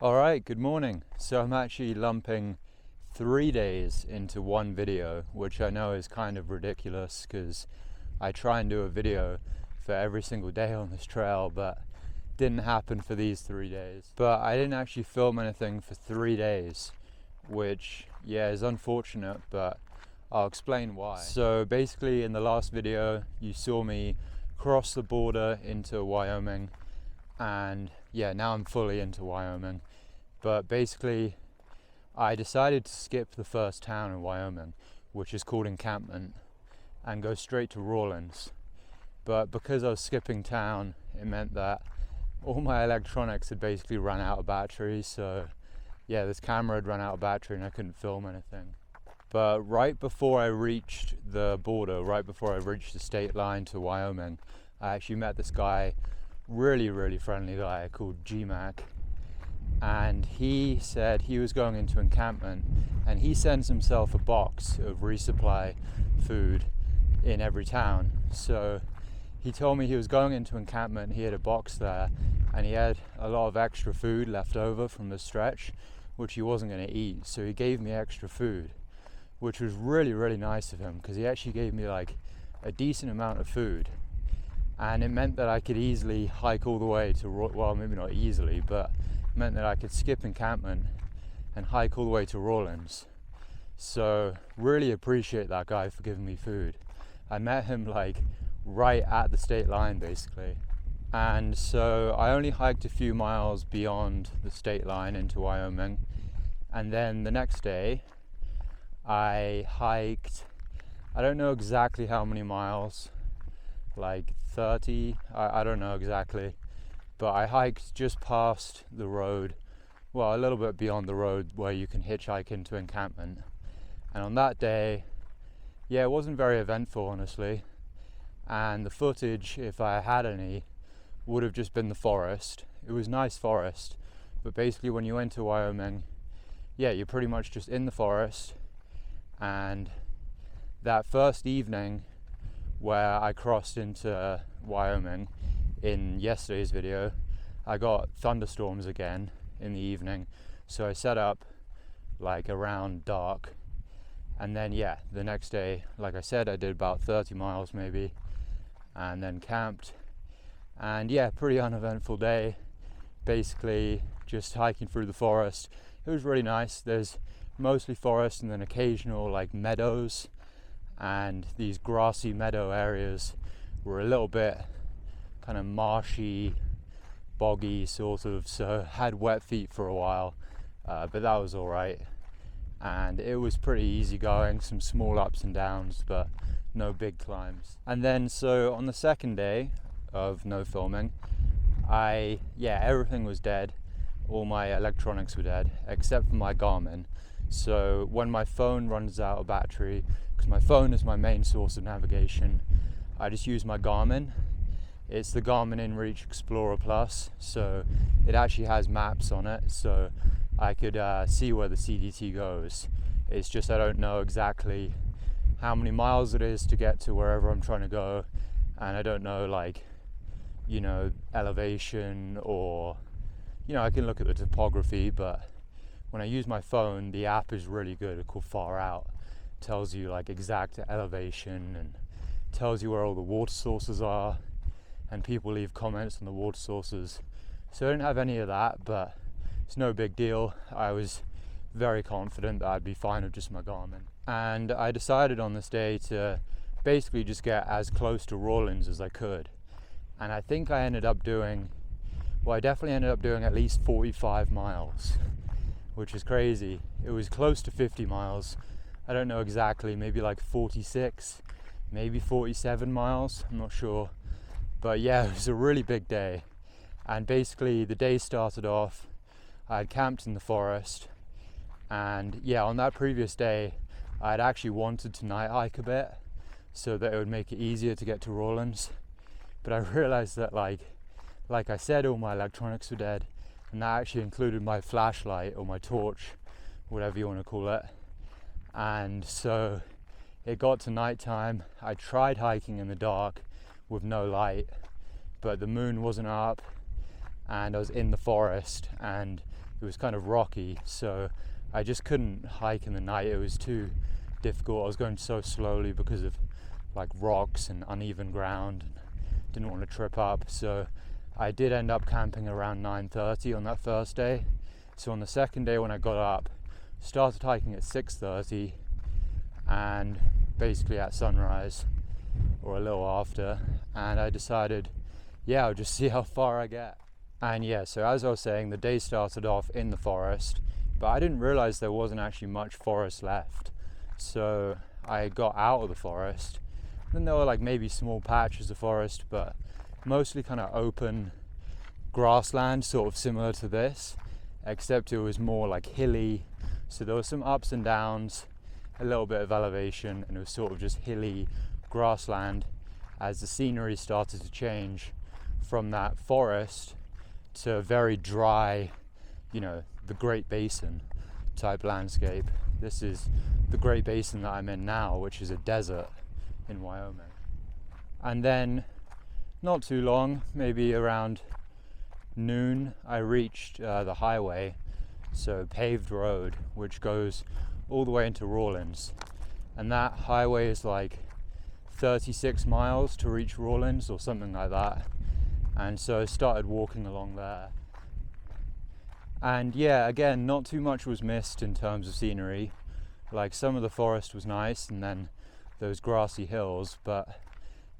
Alright, good morning. So I'm actually lumping 3 days into one video, which I know is kind of ridiculous because I try and do a video for every single day on this trail, but didn't happen for these 3 days. But I didn't actually film anything for 3 days, which is unfortunate, but I'll explain why. So basically in the last video you saw me cross the border into Wyoming, and now I'm fully into Wyoming. But basically I decided to skip the first town in Wyoming, which is called Encampment, and go straight to Rawlins. But because I was skipping town, it meant that all my electronics had basically run out of battery. So this camera had run out of battery and I couldn't film anything. But right before I reached the border, right before I reached the state line to Wyoming, I actually met this guy, really friendly guy called G-Mac. And he said he was going into Encampment, and he sends himself a box of Resupply food in every town. So he told me he was going into Encampment, he had a box there, and he had a lot of extra food left over from the stretch, which he wasn't going to eat. So he gave me extra food, which was really nice of him, because he actually gave me like a decent amount of food. And it meant that I could easily hike all the way to, well, maybe not easily, but meant that I could skip Encampment and hike all the way to Rawlins. So really appreciate that guy for giving me food. I met him like right at the state line basically. And so I only hiked a few miles beyond the state line into Wyoming. And then the next day I hiked, I don't know exactly how many miles, like 30, I don't know exactly. But I hiked just past the road, well, a little bit beyond the road where you can hitchhike into Encampment. And on that day, it wasn't very eventful, honestly. And the footage, if I had any, would have just been the forest. It was nice forest, but basically when you enter Wyoming, you're pretty much just in the forest. And that first evening where I crossed into Wyoming, in yesterday's video, I got thunderstorms again in the evening, so I set up like around dark, and then the next day, like I said, I did about 30 miles maybe, and then camped, and pretty uneventful day, basically just hiking through the forest. It was really nice. There's mostly forest and then occasional like meadows, and these grassy meadow areas were a little bit kind of marshy, boggy sort of, so had wet feet for a while, but that was all right. And it was pretty easy going, some small ups and downs, but no big climbs. And then so on the second day of no filming, everything was dead. All my electronics were dead except for my Garmin. So when my phone runs out of battery, because my phone is my main source of navigation, I just use my Garmin. It's the Garmin InReach Explorer Plus, so it actually has maps on it, so I could see where the CDT goes. It's just I don't know exactly how many miles it is to get to wherever I'm trying to go, and I don't know elevation, or I can look at the topography, but when I use my phone, the app is really good. It's called Far Out. It tells you like exact elevation and tells you where all the water sources are, and people leave comments on the water sources. So I didn't have any of that, but it's no big deal. I was very confident that I'd be fine with just my Garmin. And I decided on this day to basically just get as close to Rawlins as I could. And I think I ended up doing, I definitely ended up doing at least 45 miles, which is crazy. It was close to 50 miles. I don't know exactly, maybe like 46, maybe 47 miles, I'm not sure. But it was a really big day. And basically the day started off, I had camped in the forest, and on that previous day I had actually wanted to night hike a bit so that it would make it easier to get to Rawlins. But I realized that like I said, all my electronics were dead, and that actually included my flashlight or my torch, whatever you want to call it. And so it got to nighttime. I tried hiking in the dark with no light, but the moon wasn't up and I was in the forest, and it was kind of rocky, so I just couldn't hike in the night. It was too difficult. I was going so slowly because of like rocks and uneven ground, and didn't want to trip up. So I did end up camping around 9:30 on that first day. So on the second day when I got up, started hiking at 6:30, and basically at sunrise or a little after, and I decided, yeah, I'll just see how far I get. And yeah, so as I was saying, the day started off in the forest, but I didn't realize there wasn't actually much forest left. So I got out of the forest, then there were like maybe small patches of forest, but mostly kind of open grassland, sort of similar to this, except it was more like hilly. So there were some ups and downs, a little bit of elevation, and it was sort of just hilly grassland as the scenery started to change from that forest to a very dry, you know, the Great Basin type landscape. This is the Great Basin that I'm in now, which is a desert in Wyoming. And then not too long, maybe around noon, I reached the highway, so paved road, which goes all the way into Rawlins. And that highway is like 36 miles to reach Rawlins or something like that. And so I started walking along there. And yeah, again, not too much was missed in terms of scenery. Like some of the forest was nice, and then those grassy hills, but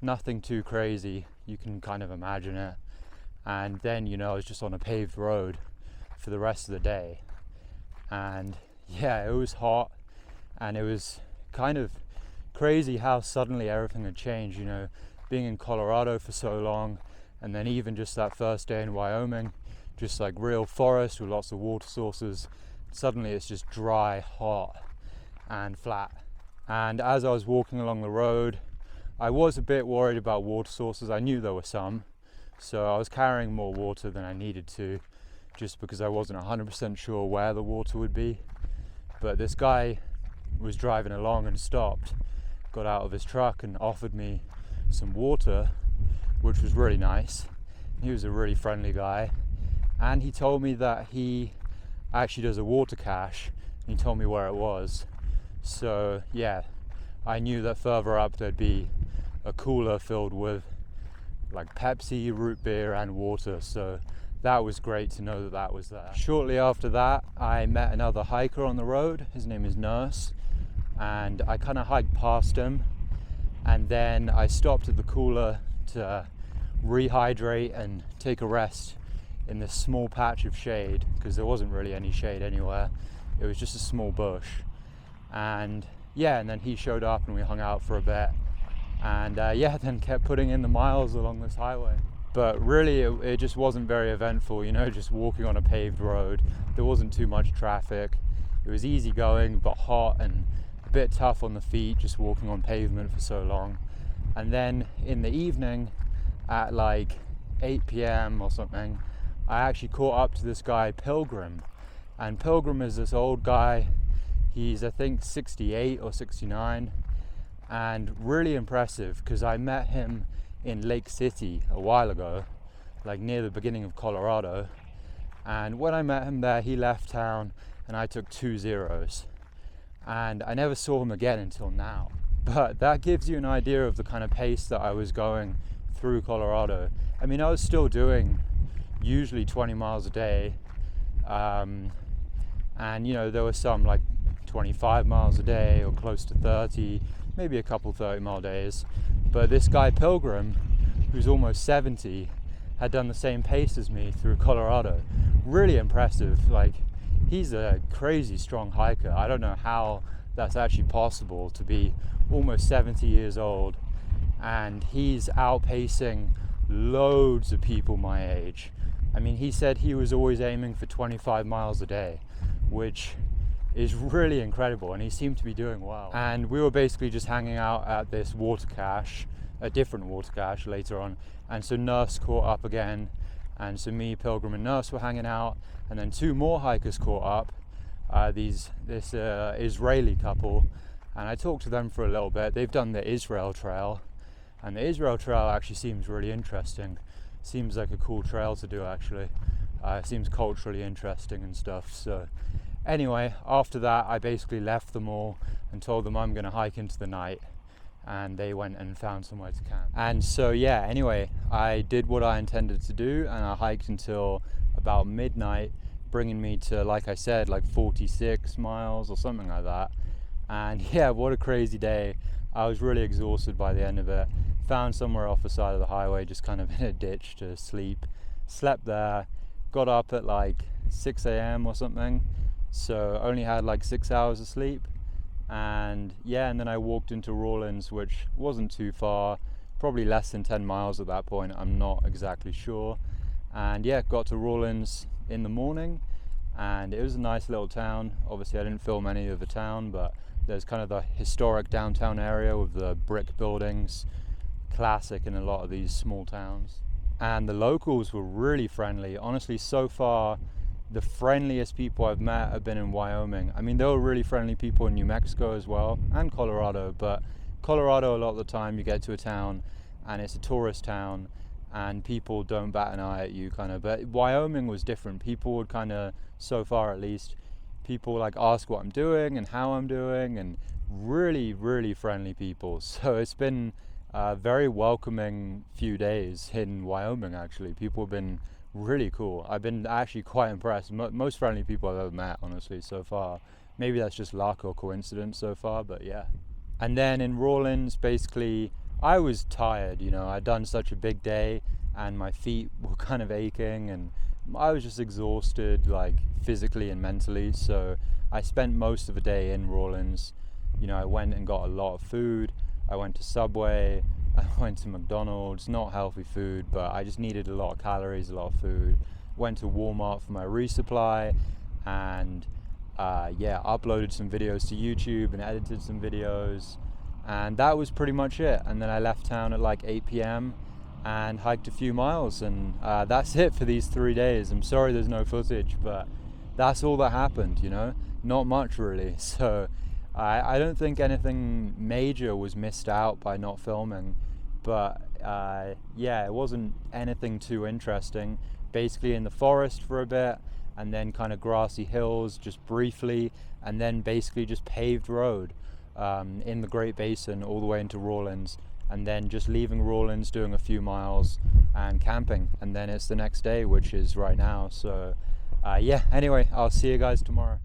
nothing too crazy. You can kind of imagine it. And then, you know, I was just on a paved road for the rest of the day. And yeah, it was hot, and it was kind of crazy how suddenly everything had changed, you know, being in Colorado for so long, and then even just that first day in Wyoming, just like real forest with lots of water sources. Suddenly it's just dry, hot, and flat. And as I was walking along the road, I was a bit worried about water sources. I knew there were some, so I was carrying more water than I needed to, just because I wasn't 100% sure where the water would be. But this guy was driving along and stopped, got out of his truck and offered me some water, which was really nice. He was a really friendly guy, and he told me that he actually does a water cache, and he told me where it was. So yeah, I knew that further up there'd be a cooler filled with like Pepsi, root beer and water, so that was great to know that that was there. Shortly after that, I met another hiker on the road. His name is Nurse, and I kind of hiked past him, and then I stopped at the cooler to rehydrate and take a rest in this small patch of shade, because there wasn't really any shade anywhere. It was just a small bush. And yeah, and then he showed up and we hung out for a bit, and yeah, then kept putting in the miles along this highway. But really it just wasn't very eventful, you know, just walking on a paved road. There wasn't too much traffic. It was easy going, but hot and a bit tough on the feet, just walking on pavement for so long. And then in the evening at like 8 p.m. or something, I actually caught up to this guy Pilgrim. And Pilgrim is this old guy. He's, I think, 68 or 69, and really impressive, because I met him in Lake City a while ago, like near the beginning of Colorado. And when I met him there, he left town and I took 2 zeros, and I never saw him again until now. But that gives you an idea of the kind of pace that I was going through Colorado. I mean, I was still doing usually 20 miles a day, and you know, there were some like 25 miles a day or close to 30, maybe a couple 30-mile days. But this guy Pilgrim, who's almost 70, had done the same pace as me through Colorado. Really impressive. Like, he's a crazy strong hiker. I don't know how that's actually possible to be almost 70 years old, and he's outpacing loads of people my age. I mean, he said he was always aiming for 25 miles a day, which is really incredible, and he seemed to be doing well. And we were basically just hanging out at this water cache, a different water cache later on, and so Nurse caught up again, and so me, Pilgrim and Nurse were hanging out, and then 2 more hikers caught up, this Israeli couple, and I talked to them for a little bit. They've done the Israel Trail, and the Israel Trail actually seems really interesting. Seems like a cool trail to do, actually. It seems culturally interesting and stuff. So anyway, after that I basically left them all and told them I'm going to hike into the night, and they went and found somewhere to camp. And so yeah, anyway, I did what I intended to do, and I hiked until about midnight, bringing me to, like I said, like 46 miles or something like that. And yeah, what a crazy day. I was really exhausted by the end of it. Found somewhere off the side of the highway, just kind of in a ditch to sleep. Slept there, got up at like 6 a.m. or something, so only had like 6 hours of sleep. And yeah, and then I walked into Rawlins, which wasn't too far, probably less than 10 miles at that point, I'm not exactly sure. And yeah, got to Rawlins in the morning, and it was a nice little town. Obviously I didn't film any of the town, but there's kind of the historic downtown area with the brick buildings, classic in a lot of these small towns. And the locals were really friendly. Honestly, so far the friendliest people I've met have been in Wyoming. I mean, there were really friendly people in New Mexico as well, and Colorado, but Colorado, a lot of the time you get to a town and it's a tourist town and people don't bat an eye at you kind of. But Wyoming was different. People would kind of, so far at least, people like ask what I'm doing and how I'm doing, and really, really friendly people. So it's been a very welcoming few days in Wyoming, actually. People have been really cool. I've been actually quite impressed. Most friendly people I've ever met, honestly, so far. Maybe that's just luck or coincidence so far, but yeah. And then in Rawlins, basically, I was tired, you know. I'd done such a big day and my feet were kind of aching, and I was just exhausted, like physically and mentally. So I spent most of the day in Rawlins. You know, I went and got a lot of food. I went to Subway, I went to McDonald's, not healthy food, but I just needed a lot of calories, a lot of food. Went to Walmart for my Resupply, and yeah, uploaded some videos to YouTube and edited some videos, and that was pretty much it. And then I left town at like 8 p.m. and hiked a few miles, and that's it for these 3 days. I'm sorry there's no footage, but that's all that happened, you know, not much really. So I don't think anything major was missed out by not filming, but yeah, it wasn't anything too interesting. Basically in the forest for a bit, and then kind of grassy hills just briefly, and then basically just paved road in the Great Basin all the way into Rawlins, and then just leaving Rawlins, doing a few miles and camping, and then it's the next day, which is right now. So yeah, anyway, I'll see you guys tomorrow.